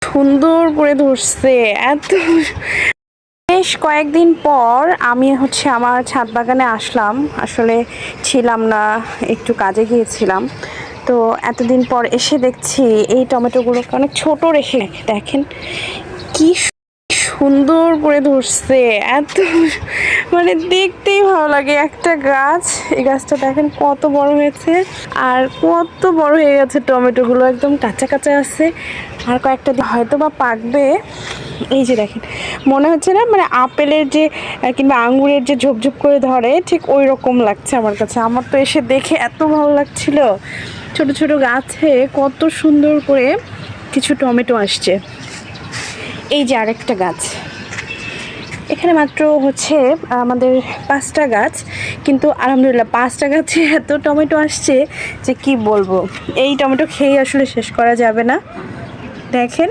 সুন্দর করে ধরছে এত। বেশ কয়েকদিন পর আমি আমার ছাদ বাগানে আসলাম। আসলে ছিলাম না, একটু কাজে গিয়েছিলাম। তো এতদিন পর এসে দেখছি এই টমেটোগুলোকে অনেক ছোট রেখে, দেখেন কি সুন্দর করে ধরছে এত, মানে দেখতেই ভালো লাগে একটা গাছ। এই গাছটা দেখেন কত বড় হয়েছে, আর কত বড় হয়ে গেছে টমেটোগুলো, একদম কাঁচা কাঁচা আছে। আর কয়েকটা দিন হয়তো বা পাকবে। এই যে দেখেন, মনে হচ্ছে না মানে আপেলের যে কিংবা আঙ্গুরের যে ঝোপঝোপ করে ধরে, ঠিক ওই রকম লাগছে আমার কাছে। আমার তো এসে দেখে এত ভালো লাগছিল, ছোট ছোট গাছে কত সুন্দর করে কিছু টমেটো আসছে। এই যে আরেকটা গাছ, এখানে মাত্র আমাদের 5টা গাছ, কিন্তু আলহামদুলিল্লাহ 5টা গাছে এত টমেটো আসছে যে কি বলবো। এই টমেটো খেয়ে আসলে শেষ করা যাবে না। দেখেন